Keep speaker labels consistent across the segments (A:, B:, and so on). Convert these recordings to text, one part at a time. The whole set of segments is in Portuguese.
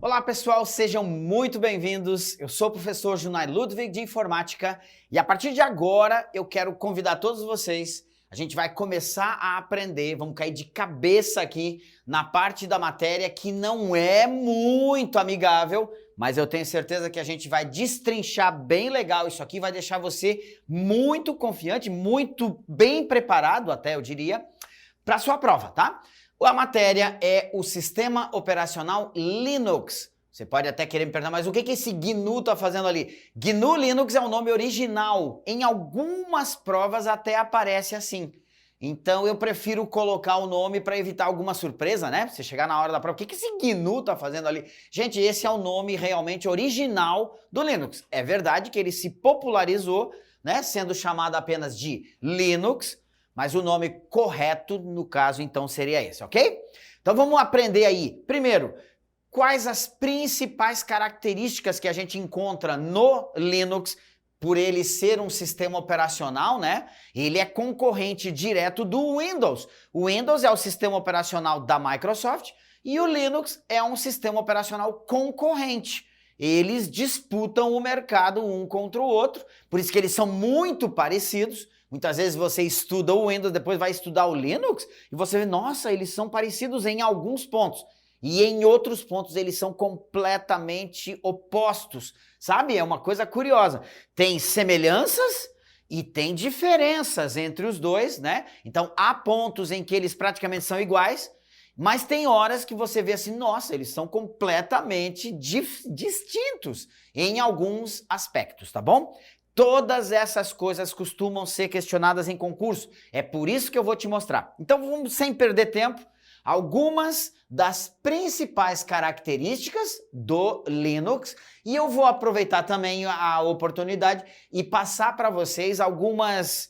A: Olá pessoal, sejam muito bem-vindos. Eu sou o professor Junai Ludwig de Informática e a partir de agora eu quero convidar todos vocês. A gente vai começar a aprender, vamos cair de cabeça aqui na parte da matéria que não é muito amigável, mas eu tenho certeza que a gente vai destrinchar bem legal isso aqui, vai deixar você muito confiante, muito bem preparado até eu diria, para a sua prova, tá? A matéria é o Sistema Operacional Linux. Você pode até querer me perguntar, mas o que esse GNU está fazendo ali? GNU Linux é o nome original. Em algumas provas até aparece assim. Então eu prefiro colocar o nome para evitar alguma surpresa, né? Você chegar na hora da prova, o que esse GNU está fazendo ali? Gente, esse é o nome realmente original do Linux. É verdade que ele se popularizou, né? Sendo chamado apenas de Linux, mas o nome correto, no caso, então, seria esse, ok? Então vamos aprender aí. Primeiro, quais as principais características que a gente encontra no Linux, por ele ser um sistema operacional, né? Ele é concorrente direto do Windows. O Windows é o sistema operacional da Microsoft e o Linux é um sistema operacional concorrente. Eles disputam o mercado um contra o outro, por isso que eles são muito parecidos. Muitas vezes você estuda o Windows, depois vai estudar o Linux e você vê, nossa, eles são parecidos em alguns pontos. E em outros pontos eles são completamente opostos, sabe? É uma coisa curiosa. Tem semelhanças e tem diferenças entre os dois, né? Então há pontos em que eles praticamente são iguais, mas tem horas que você vê assim, nossa, eles são completamente distintos em alguns aspectos, tá bom? Todas essas coisas costumam ser questionadas em concurso, é por isso que eu vou te mostrar. Então vamos, sem perder tempo, algumas das principais características do Linux e eu vou aproveitar também a oportunidade e passar para vocês algumas,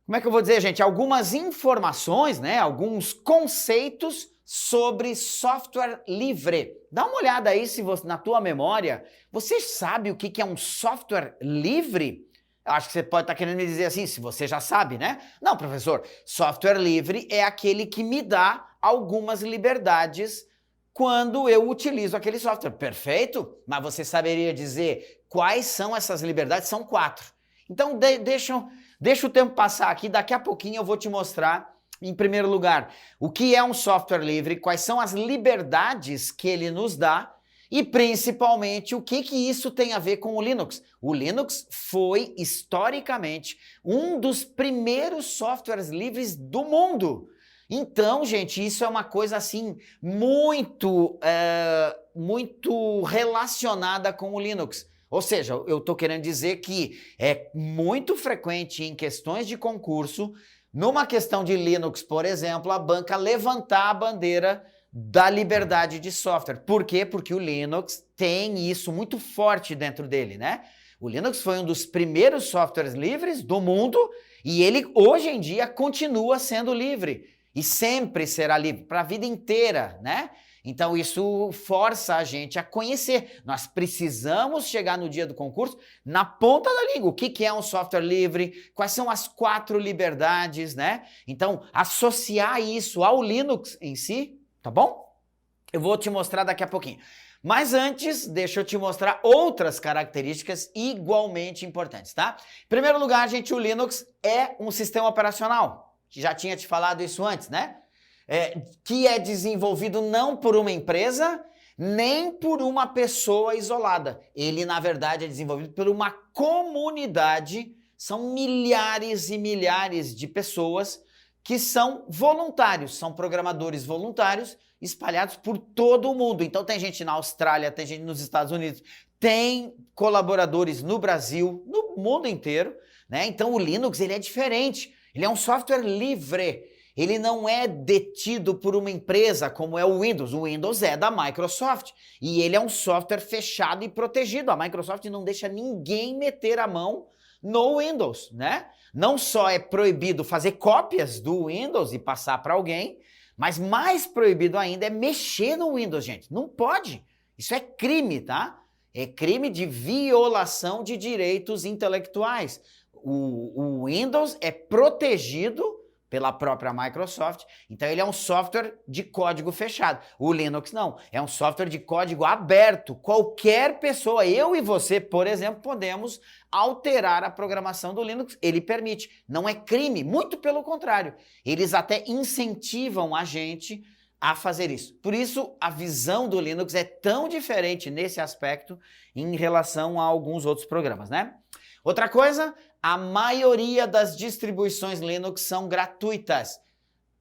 A: como é que eu vou dizer, gente? Algumas informações, né? Alguns conceitos sobre software livre. Dá uma olhada aí se você, na tua memória, você sabe o que é um software livre? Eu acho que você pode estar querendo me dizer assim, se você já sabe, né? Não, professor, software livre é aquele que me dá algumas liberdades quando eu utilizo aquele software. Perfeito? Mas você saberia dizer quais são essas liberdades? São 4. Então deixa o tempo passar aqui, daqui a pouquinho eu vou te mostrar, em primeiro lugar, o que é um software livre, quais são as liberdades que ele nos dá e principalmente o que isso tem a ver com o Linux. O Linux foi, historicamente, um dos primeiros softwares livres do mundo. Então, gente, isso é uma coisa assim muito relacionada com o Linux. Ou seja, eu estou querendo dizer que é muito frequente em questões de concurso, numa questão de Linux, por exemplo, a banca levantar a bandeira da liberdade de software. Por quê? Porque o Linux tem isso muito forte dentro dele, né? O Linux foi um dos primeiros softwares livres do mundo e ele, hoje em dia, continua sendo livre. E sempre será livre, para a vida inteira, né? Então isso força a gente a conhecer. Nós precisamos chegar no dia do concurso na ponta da língua. O que é um software livre? Quais são as 4 liberdades, né? Então associar isso ao Linux em si, tá bom? Eu vou te mostrar daqui a pouquinho. Mas antes, deixa eu te mostrar outras características igualmente importantes, tá? Em primeiro lugar, gente, o Linux é um sistema operacional. Já tinha te falado isso antes, né? Que é desenvolvido não por uma empresa, nem por uma pessoa isolada. Ele, na verdade, é desenvolvido por uma comunidade, são milhares e milhares de pessoas que são voluntários, são programadores voluntários espalhados por todo o mundo. Então tem gente na Austrália, tem gente nos Estados Unidos, tem colaboradores no Brasil, no mundo inteiro, né? Então o Linux, ele é diferente, ele é um software livre. Ele não é detido por uma empresa como é o Windows. O Windows é da Microsoft e ele é um software fechado e protegido. A Microsoft não deixa ninguém meter a mão no Windows, né? Não só é proibido fazer cópias do Windows e passar para alguém, mas mais proibido ainda é mexer no Windows, gente. Não pode. Isso é crime, tá? É crime de violação de direitos intelectuais. O Windows é protegido pela própria Microsoft. Então ele é um software de código fechado. O Linux não, é um software de código aberto. Qualquer pessoa, eu e você, por exemplo, podemos alterar a programação do Linux. Ele permite, não é crime, muito pelo contrário. Eles até incentivam a gente a fazer isso. Por isso, a visão do Linux é tão diferente nesse aspecto em relação a alguns outros programas, né? Outra coisa, a maioria das distribuições Linux são gratuitas.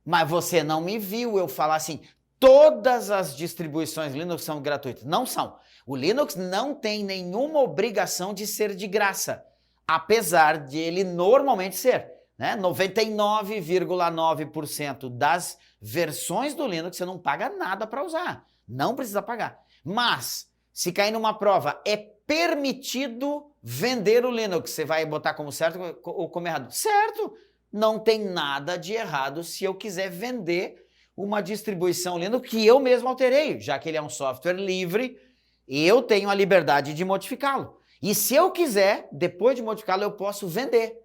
A: Mas você não me viu eu falar assim, todas as distribuições Linux são gratuitas. Não são. O Linux não tem nenhuma obrigação de ser de graça, apesar de ele normalmente ser, né? 99,9% das versões do Linux você não paga nada para usar. Não precisa pagar. Mas, se cair numa prova, é permitido vender o Linux. Você vai botar como certo ou como errado? Certo! Não tem nada de errado se eu quiser vender uma distribuição Linux que eu mesmo alterei, já que ele é um software livre, eu tenho a liberdade de modificá-lo. E se eu quiser, depois de modificá-lo, eu posso vender.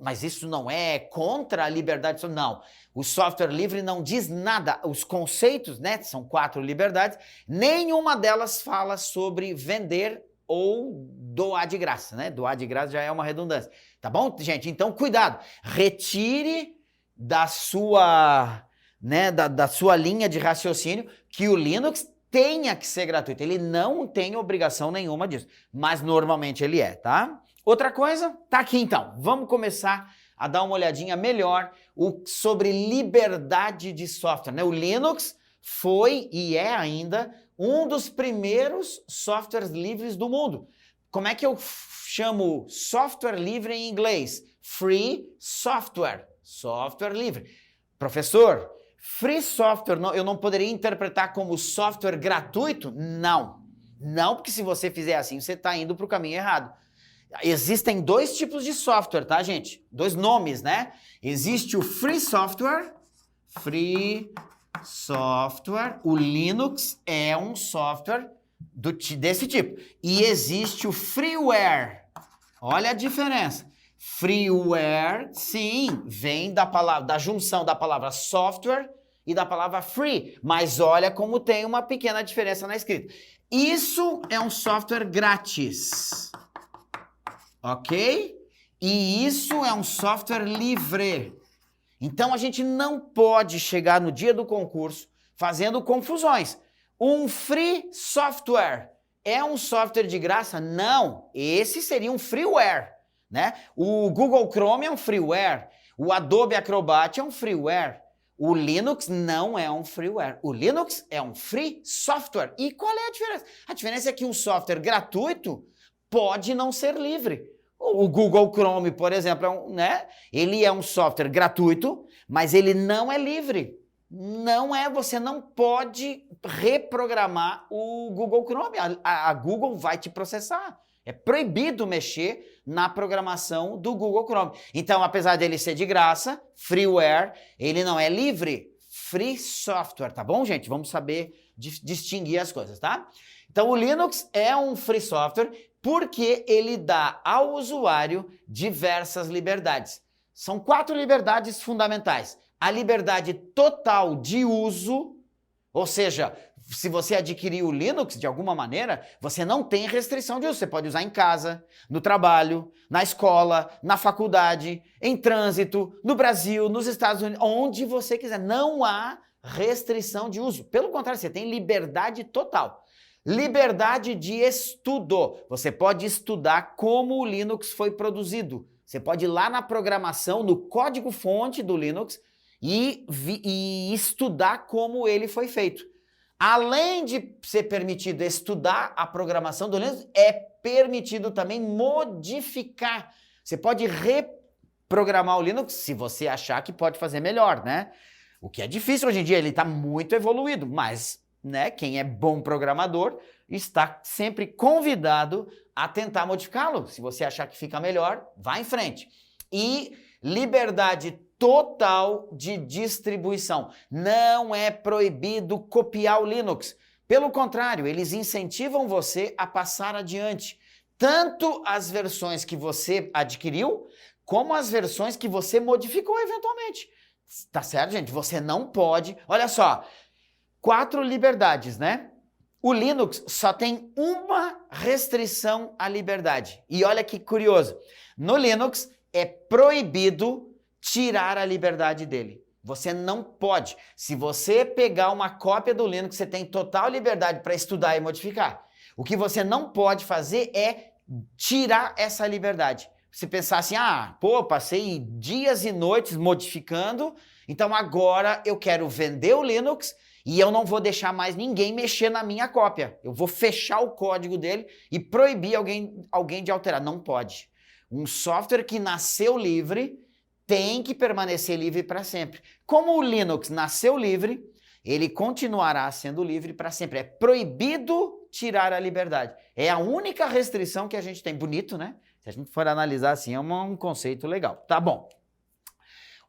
A: Mas isso não é contra a liberdade, não. O software livre não diz nada. Os conceitos, né, são 4 liberdades, nenhuma delas fala sobre vender ou doar de graça, né? Doar de graça já é uma redundância. Tá bom, gente? Então, cuidado. Retire da sua, né, da sua linha de raciocínio que o Linux tenha que ser gratuito. Ele não tem obrigação nenhuma disso, mas normalmente ele é, tá? Outra coisa, tá aqui então. Vamos começar a dar uma olhadinha melhor sobre liberdade de software, né? O Linux foi e é ainda um dos primeiros softwares livres do mundo. Como é que eu chamo software livre em inglês? Free software. Software livre. Professor, free software eu não poderia interpretar como software gratuito? Não. Não, porque se você fizer assim, você está indo para o caminho errado. Existem 2 tipos de software, tá, gente? 2 nomes, né? Existe o free software. Free software. O Linux é um software desse tipo. E existe o freeware. Olha a diferença. Freeware, sim, vem da junção da palavra software e da palavra free. Mas olha como tem uma pequena diferença na escrita. Isso é um software grátis. Ok? E isso é um software livre. Então a gente não pode chegar no dia do concurso fazendo confusões. Um free software é um software de graça? Não, esse seria um freeware, né? O Google Chrome é um freeware, o Adobe Acrobat é um freeware. O Linux não é um freeware. O Linux é um free software. E qual é a diferença? A diferença é que um software gratuito pode não ser livre. O Google Chrome, por exemplo, né? Ele é um software gratuito, mas ele não é livre. Não é, você não pode reprogramar o Google Chrome. A Google vai te processar. É proibido mexer na programação do Google Chrome. Então, apesar dele ser de graça, freeware, ele não é livre. Free software, tá bom, gente? Vamos saber distinguir as coisas, tá? Então, o Linux é um free software porque ele dá ao usuário diversas liberdades. São 4 liberdades fundamentais. A liberdade total de uso, ou seja, se você adquirir o Linux de alguma maneira, você não tem restrição de uso. Você pode usar em casa, no trabalho, na escola, na faculdade, em trânsito, no Brasil, nos Estados Unidos, onde você quiser. Não há restrição de uso. Pelo contrário, você tem liberdade total. Liberdade de estudo. Você pode estudar como o Linux foi produzido. Você pode ir lá na programação, no código-fonte do Linux e estudar como ele foi feito. Além de ser permitido estudar a programação do Linux, é permitido também modificar. Você pode reprogramar o Linux se você achar que pode fazer melhor, né? O que é difícil hoje em dia, ele está muito evoluído, mas, né, quem é bom programador está sempre convidado a tentar modificá-lo. Se você achar que fica melhor, vá em frente. E liberdade total de distribuição. Não é proibido copiar o Linux. Pelo contrário, eles incentivam você a passar adiante. Tanto as versões que você adquiriu, como as versões que você modificou eventualmente. Tá certo, gente? Você não pode... Olha só, 4 liberdades, né? O Linux só tem uma restrição à liberdade. E olha que curioso. No Linux é proibido tirar a liberdade dele. Você não pode. Se você pegar uma cópia do Linux, você tem total liberdade para estudar e modificar. O que você não pode fazer é tirar essa liberdade. Você pensar assim, passei dias e noites modificando, então agora eu quero vender o Linux e eu não vou deixar mais ninguém mexer na minha cópia. Eu vou fechar o código dele e proibir alguém de alterar. Não pode. Um software que nasceu livre tem que permanecer livre para sempre. Como o Linux nasceu livre, ele continuará sendo livre para sempre. É proibido tirar a liberdade. É a única restrição que a gente tem. Bonito, né? Se a gente for analisar assim, é um conceito legal. Tá bom.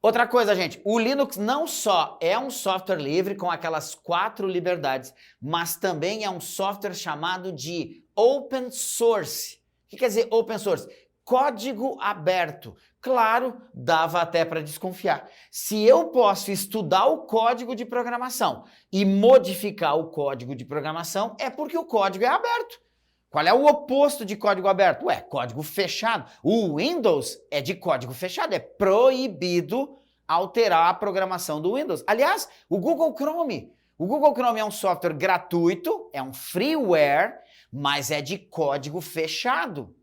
A: Outra coisa, gente, o Linux não só é um software livre com aquelas 4 liberdades, mas também é um software chamado de open source. O que quer dizer open source? Código aberto. Claro, dava até para desconfiar. Se eu posso estudar o código de programação e modificar o código de programação, é porque o código é aberto. Qual é o oposto de código aberto? Código fechado. O Windows é de código fechado, é proibido alterar a programação do Windows. Aliás, o Google Chrome. O Google Chrome é um software gratuito, é um freeware, mas é de código fechado.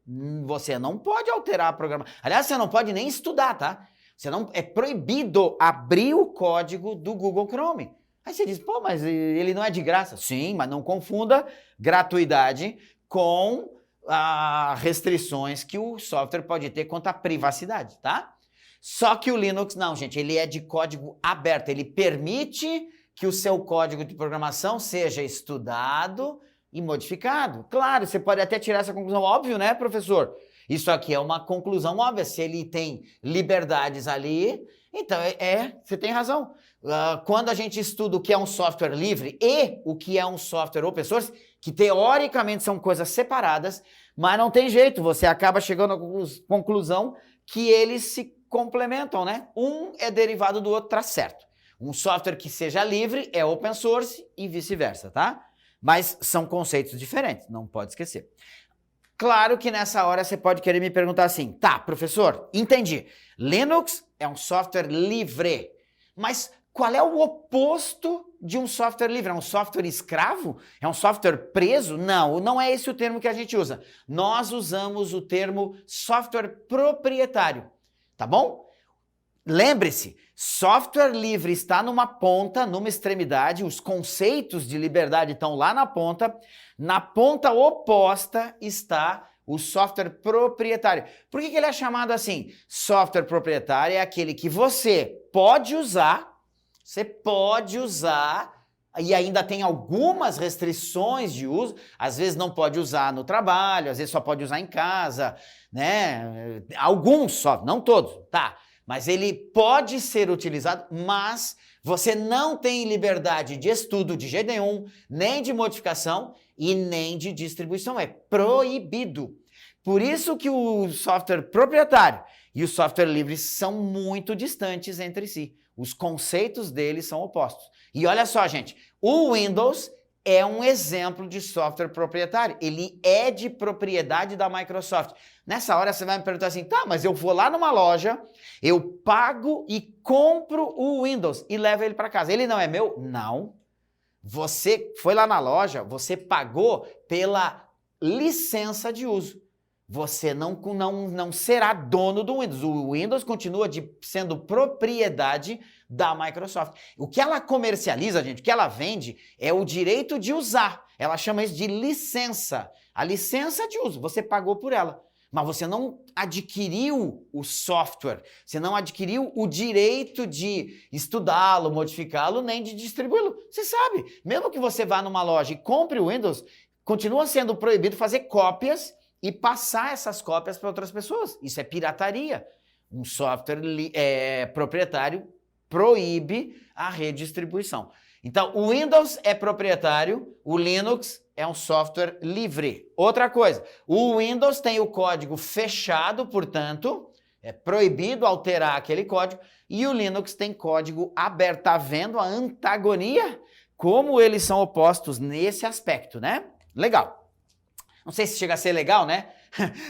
A: Você não pode alterar a programação. Aliás, você não pode nem estudar, tá? É proibido abrir o código do Google Chrome. Aí você diz, pô, mas ele não é de graça. Sim, mas não confunda gratuidade com restrições que o software pode ter quanto à privacidade, tá? Só que o Linux não, gente, ele é de código aberto, ele permite que o seu código de programação seja estudado e modificado. Claro, você pode até tirar essa conclusão, óbvio, né, professor? Isso aqui é uma conclusão óbvia, se ele tem liberdades ali, então você tem razão. Quando a gente estuda o que é um software livre e o que é um software open source, que teoricamente são coisas separadas, mas não tem jeito, você acaba chegando à conclusão que eles se complementam, né? Um é derivado do outro, tá certo. Um software que seja livre é open source e vice-versa, tá? Mas são conceitos diferentes, não pode esquecer. Claro que nessa hora você pode querer me perguntar assim, tá, professor, entendi. Linux é um software livre, mas qual é o oposto de um software livre? É um software escravo? É um software preso? Não, não é esse o termo que a gente usa. Nós usamos o termo software proprietário, tá bom? Lembre-se, software livre está numa ponta, numa extremidade, os conceitos de liberdade estão lá na ponta oposta está o software proprietário. Por que ele é chamado assim? Software proprietário é aquele que você pode usar e ainda tem algumas restrições de uso, às vezes não pode usar no trabalho, às vezes só pode usar em casa, né? Alguns só, não todos, tá? Mas ele pode ser utilizado, mas você não tem liberdade de estudo de jeito nenhum, nem de modificação e nem de distribuição. É proibido. Por isso que o software proprietário e o software livre são muito distantes entre si. Os conceitos deles são opostos. E olha só, gente, o Windows é um exemplo de software proprietário. Ele é de propriedade da Microsoft. Nessa hora você vai me perguntar assim, tá, mas eu vou lá numa loja, eu pago e compro o Windows e levo ele para casa. Ele não é meu? Não. Você foi lá na loja, você pagou pela licença de uso. Você não será dono do Windows. O Windows continua sendo propriedade da Microsoft. O que ela comercializa, gente, o que ela vende é o direito de usar. Ela chama isso de licença. A licença de uso, você pagou por ela. Mas você não adquiriu o software, você não adquiriu o direito de estudá-lo, modificá-lo, nem de distribuí-lo. Você sabe, mesmo que você vá numa loja e compre o Windows, continua sendo proibido fazer cópias e passar essas cópias para outras pessoas. Isso é pirataria. Um software proprietário proíbe a redistribuição. Então, o Windows é proprietário, o Linux é um software livre. Outra coisa, o Windows tem o código fechado, portanto, É proibido alterar aquele código e o Linux tem código aberto. Tá vendo a antagonia? Como eles são opostos nesse aspecto, né? Legal. Não sei se chega a ser legal, né?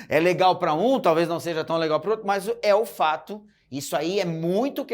A: É legal para um, talvez não seja tão legal para o outro, mas é o fato. Isso aí é muito